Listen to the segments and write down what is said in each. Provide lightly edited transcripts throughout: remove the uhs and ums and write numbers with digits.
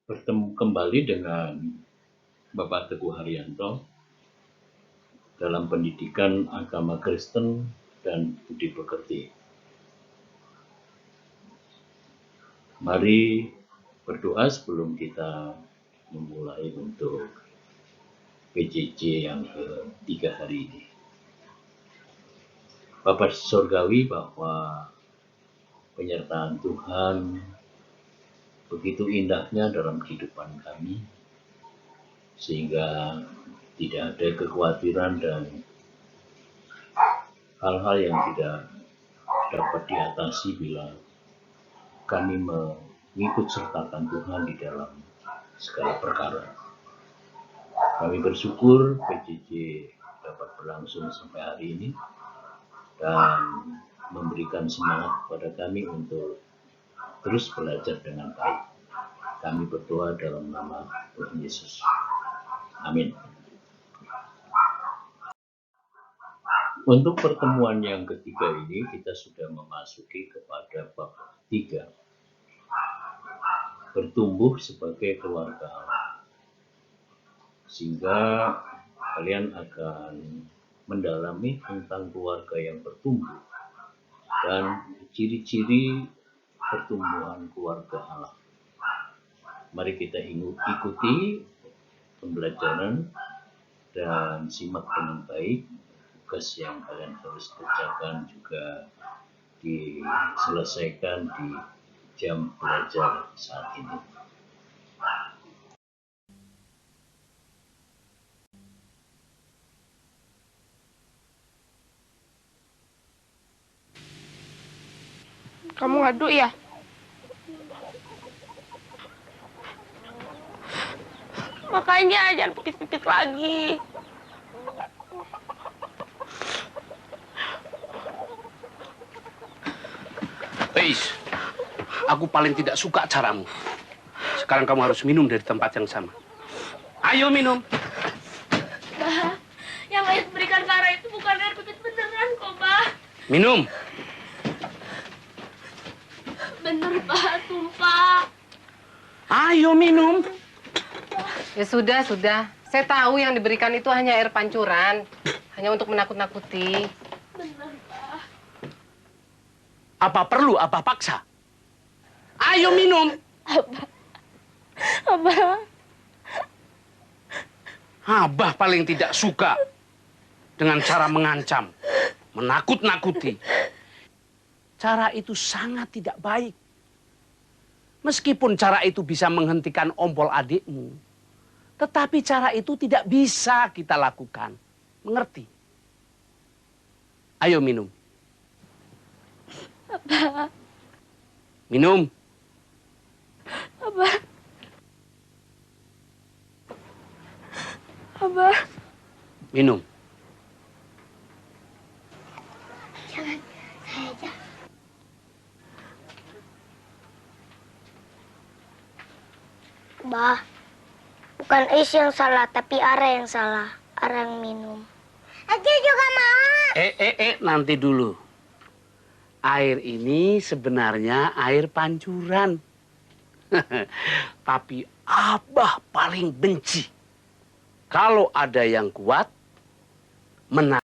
bertemu kembali dengan Bapak Teguh Haryanto dalam pendidikan agama Kristen dan budi pekerti. Mari berdoa sebelum kita memulai untuk PJJ yang ketiga hari ini. Bapa Surgawi, bahwa penyertaan Tuhan begitu indahnya dalam kehidupan kami, sehingga tidak ada kekhawatiran dan hal-hal yang tidak dapat diatasi bila kami mengikut sertakan Tuhan di dalam segala perkara. Kami bersyukur PJJ dapat berlangsung sampai hari ini dan memberikan semangat kepada kami untuk terus belajar dengan baik. Kami berdoa dalam nama Tuhan Yesus. Amin. Untuk pertemuan yang ketiga ini, kita sudah memasuki kepada bab 3. Bertumbuh sebagai keluarga Allah. Sehingga kalian akan mendalami tentang keluarga yang bertumbuh dan ciri-ciri pertumbuhan keluarga Allah. Mari kita ikuti pembelajaran dan simak dengan baik. Tugas yang kalian harus kerjakan juga diselesaikan di jam belajar saat ini. Kamu ngadu ya? Makanya jangan pipis-pipis lagi. Peis, aku paling tidak suka caramu. Sekarang kamu harus minum dari tempat yang sama. Ayo minum. Bah, yang Ais berikan Kara itu bukan air pipis beneran kok, Bah. Minum. Bener, Bah, sumpah. Ayo minum. Ya sudah. Saya tahu yang diberikan itu hanya air pancuran. Hanya untuk menakut-nakuti. Bener, Bah. Apa perlu Abah paksa? Ayo minum. Abah. Abah paling tidak suka dengan cara mengancam, menakut-nakuti. Cara itu sangat tidak baik. Meskipun cara itu bisa menghentikan ompol adikmu, tetapi cara itu tidak bisa kita lakukan. Mengerti? Ayo minum. Abah. Minum. Abah. Abah. Minum. Jangan, saya aja. Bah, bukan Is yang salah, tapi Ara yang salah. Ara yang minum. Aku juga mau. Nanti dulu. Air ini sebenarnya air pancuran. Tapi Abah paling benci kalau ada yang kuat menang.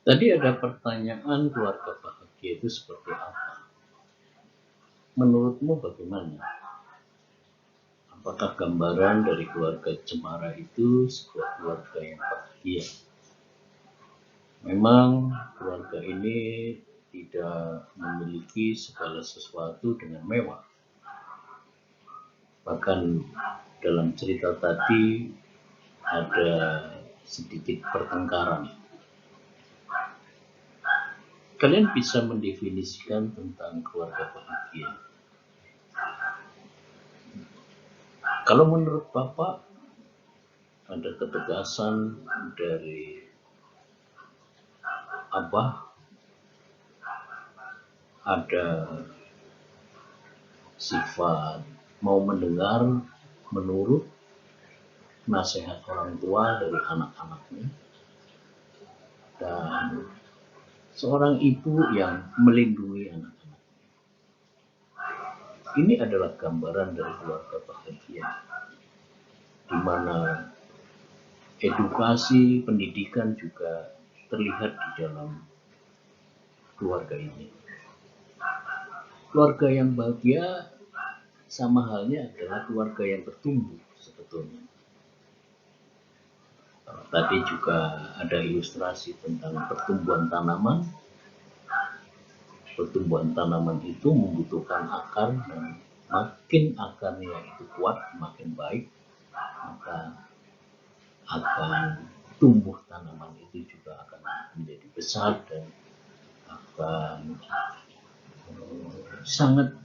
Tadi ada pertanyaan keluarga bahagia itu seperti apa? Menurutmu bagaimana? Apakah gambaran dari keluarga Cemara itu sebuah keluarga yang bahagia? Memang keluarga ini tidak memiliki segala sesuatu dengan mewah. Bahkan dalam cerita tadi ada sedikit pertengkaran. Kalian bisa mendefinisikan tentang keluarga bahagia. Kalau menurut Bapak, ada ketegasan dari Abah, ada sifat mau mendengar, menurut nasihat orang tua dari anak-anaknya, dan seorang ibu yang melindungi anak-anak. Ini adalah gambaran dari keluarga bahagia, di mana edukasi, pendidikan juga terlihat di dalam keluarga ini. Keluarga yang bahagia sama halnya adalah keluarga yang bertumbuh sebetulnya. Tadi juga ada ilustrasi tentang pertumbuhan tanaman. Pertumbuhan tanaman itu membutuhkan akar, dan makin akarnya itu kuat, makin baik, maka akan tumbuh tanaman itu juga akan menjadi besar dan akan sangat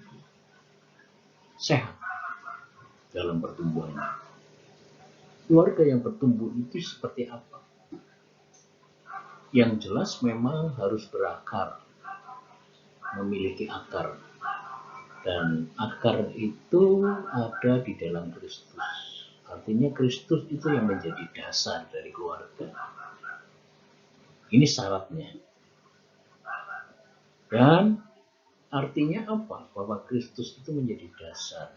sehat dalam pertumbuhannya. Keluarga yang bertumbuh itu seperti apa? Yang jelas memang harus berakar, memiliki akar, dan akar itu ada di dalam Kristus. Artinya Kristus itu yang menjadi dasar dari keluarga. Ini syaratnya. Dan artinya apa? Bahwa Kristus itu menjadi dasar.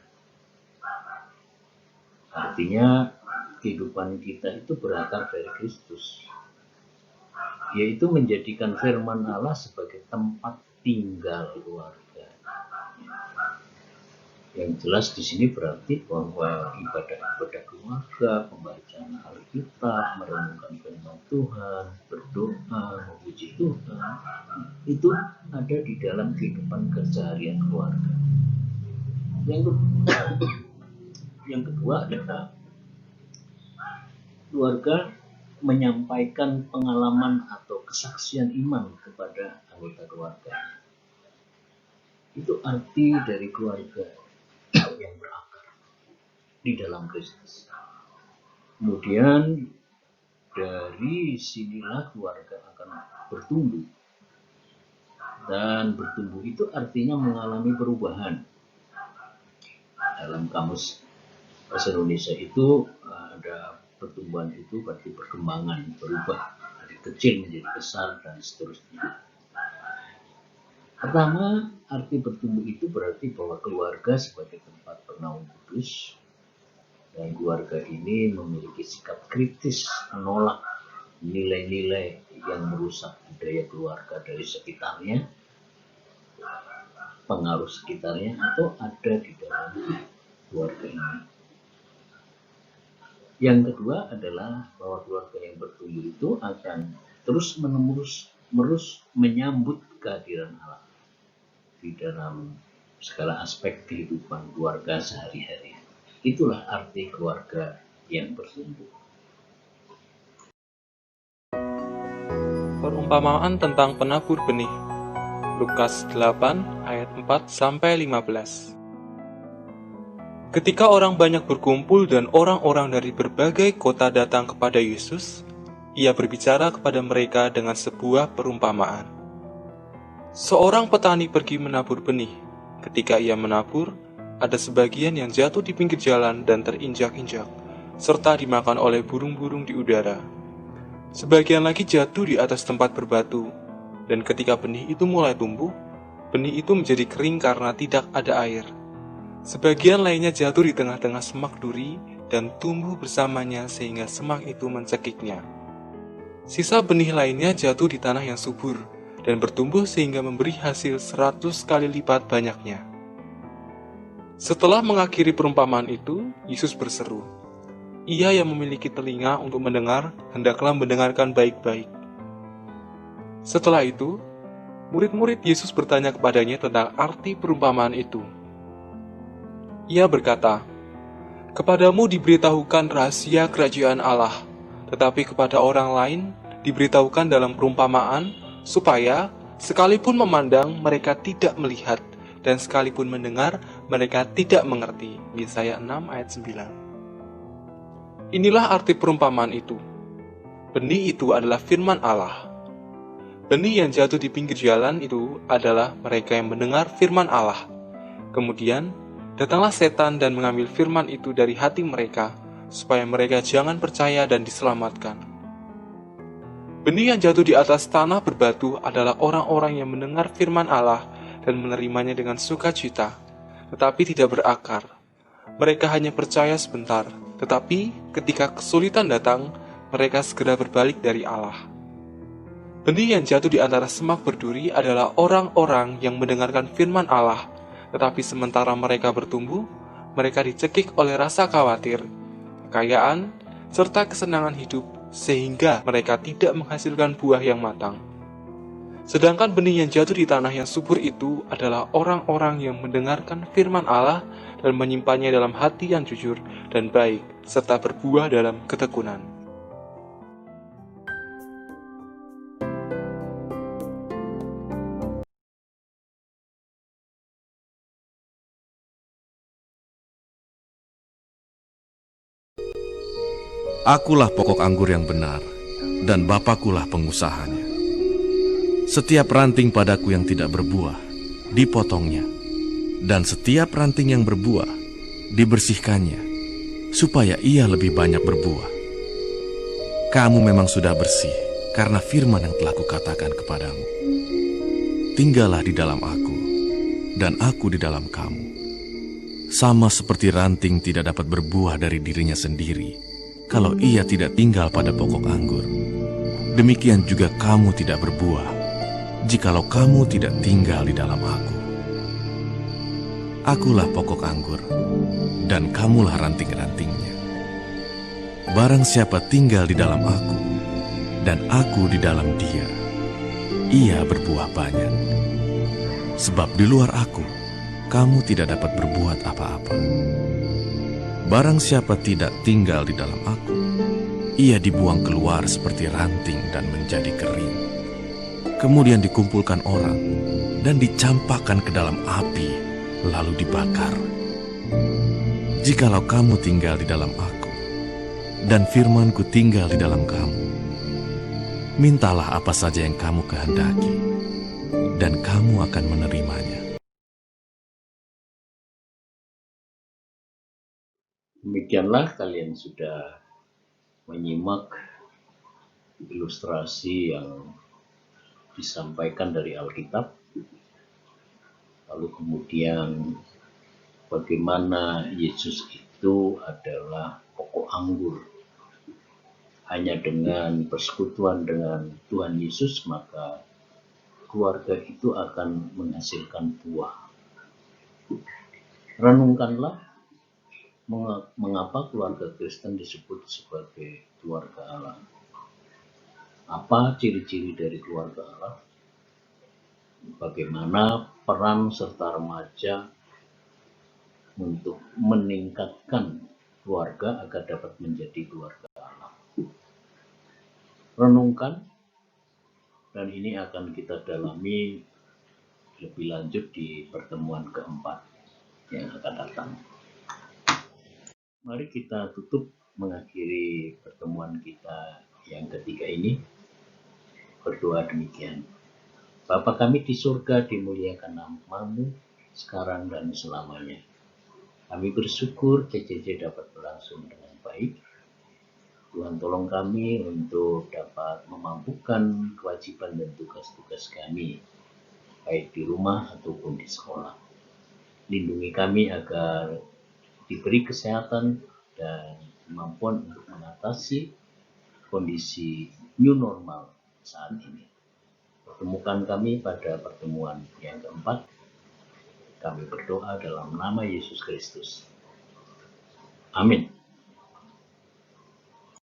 Artinya kehidupan kita itu berakar dari Kristus, yaitu menjadikan firman Allah sebagai tempat tinggal keluarga. Yang jelas di sini berarti bahwa ibadah-ibadah keluarga, pembacaan Alkitab, merenungkan firman Tuhan, berdoa, memuji Tuhan, itu ada di dalam kehidupan keseharian keluarga. Yang kedua adalah keluarga menyampaikan pengalaman atau kesaksian iman kepada anggota keluarga. Itu arti dari keluarga yang berakar di dalam Kristus. Kemudian dari sinilah keluarga akan bertumbuh. Dan bertumbuh itu artinya mengalami perubahan. Dalam kamus bahasa Indonesia itu ada pertumbuhan itu berarti perkembangan, berubah dari kecil menjadi besar dan seterusnya. Pertama, arti bertumbuh itu berarti bahwa keluarga sebagai tempat bernaung kudus, dan keluarga ini memiliki sikap kritis menolak nilai-nilai yang merusak budaya keluarga dari sekitarnya, pengaruh sekitarnya, atau ada di dalam keluarga ini. Yang kedua adalah bahwa keluarga yang bertumbuh itu akan terus-menerus menyambut kehadiran Allah di dalam segala aspek kehidupan keluarga sehari-hari. Itulah arti keluarga yang bertumbuh. Perumpamaan tentang penabur benih. Lukas 8 ayat 4-15. Ketika orang banyak berkumpul dan orang-orang dari berbagai kota datang kepada Yesus, ia berbicara kepada mereka dengan sebuah perumpamaan. Seorang petani pergi menabur benih. Ketika ia menabur, ada sebagian yang jatuh di pinggir jalan dan terinjak-injak, serta dimakan oleh burung-burung di udara. Sebagian lagi jatuh di atas tempat berbatu, dan ketika benih itu mulai tumbuh, benih itu menjadi kering karena tidak ada air. Sebagian lainnya jatuh di tengah-tengah semak duri dan tumbuh bersamanya sehingga semak itu mencekiknya. Sisa benih lainnya jatuh di tanah yang subur dan bertumbuh sehingga memberi hasil 100 kali lipat banyaknya. Setelah mengakhiri perumpamaan itu, Yesus berseru, "Ia yang memiliki telinga untuk mendengar, hendaklah mendengarkan baik-baik." Setelah itu, murid-murid Yesus bertanya kepadanya tentang arti perumpamaan itu. Ia berkata, "Kepadamu diberitahukan rahasia kerajaan Allah, tetapi kepada orang lain diberitahukan dalam perumpamaan, supaya sekalipun memandang mereka tidak melihat, dan sekalipun mendengar mereka tidak mengerti." Yesaya 6 ayat 9. Inilah arti perumpamaan itu. Benih itu adalah firman Allah. Benih yang jatuh di pinggir jalan itu adalah mereka yang mendengar firman Allah. Kemudian, datanglah setan dan mengambil firman itu dari hati mereka, supaya mereka jangan percaya dan diselamatkan. Benih yang jatuh di atas tanah berbatu adalah orang-orang yang mendengar firman Allah dan menerimanya dengan sukacita, tetapi tidak berakar. Mereka hanya percaya sebentar, tetapi ketika kesulitan datang, mereka segera berbalik dari Allah. Benih yang jatuh di antara semak berduri adalah orang-orang yang mendengarkan firman Allah, tetapi sementara mereka bertumbuh, mereka dicekik oleh rasa khawatir, kekayaan, serta kesenangan hidup, sehingga mereka tidak menghasilkan buah yang matang. Sedangkan benih yang jatuh di tanah yang subur itu adalah orang-orang yang mendengarkan firman Allah dan menyimpannya dalam hati yang jujur dan baik, serta berbuah dalam ketekunan. Akulah pokok anggur yang benar, dan Bapakulah pengusahanya. Setiap ranting padaku yang tidak berbuah, dipotongnya, dan setiap ranting yang berbuah, dibersihkannya, supaya ia lebih banyak berbuah. Kamu memang sudah bersih, karena firman yang telah kukatakan kepadamu. Tinggallah di dalam aku, dan aku di dalam kamu. Sama seperti ranting tidak dapat berbuah dari dirinya sendiri, kalau ia tidak tinggal pada pokok anggur. Demikian juga kamu tidak berbuah, jikalau kamu tidak tinggal di dalam aku. Akulah pokok anggur, dan kamulah ranting-rantingnya. Barang siapa tinggal di dalam aku, dan aku di dalam dia, ia berbuah banyak. Sebab di luar aku, kamu tidak dapat berbuat apa-apa. Barang siapa tidak tinggal di dalam aku, ia dibuang keluar seperti ranting dan menjadi kering. Kemudian dikumpulkan orang dan dicampakkan ke dalam api, lalu dibakar. Jikalau kamu tinggal di dalam aku, dan firman-Ku tinggal di dalam kamu, mintalah apa saja yang kamu kehendaki, dan kamu akan menerimanya. Demikianlah kalian sudah menyimak ilustrasi yang disampaikan dari Alkitab, lalu kemudian bagaimana Yesus itu adalah pokok anggur. Hanya dengan persekutuan dengan Tuhan Yesus, maka keluarga itu akan menghasilkan buah. Renungkanlah mengapa keluarga Kristen disebut sebagai keluarga Allah. Apa ciri-ciri dari keluarga Allah? Bagaimana peran serta remaja untuk meningkatkan keluarga agar dapat menjadi keluarga Allah. Renungkan, dan ini akan kita dalami lebih lanjut di pertemuan keempat yang akan datang. Mari kita tutup mengakhiri pertemuan kita yang ketiga ini. Berdoa demikian. Bapa kami di surga, dimuliakan nama-Mu sekarang dan selamanya. Kami bersyukur CCC dapat berlangsung dengan baik. Tuhan tolong kami untuk dapat memampukan kewajiban dan tugas-tugas kami, baik di rumah ataupun di sekolah. Lindungi kami agar diberi kesehatan dan kemampuan untuk mengatasi kondisi new normal saat ini. Pertemukan kami pada pertemuan yang keempat. Kami berdoa dalam nama Yesus Kristus. Amin.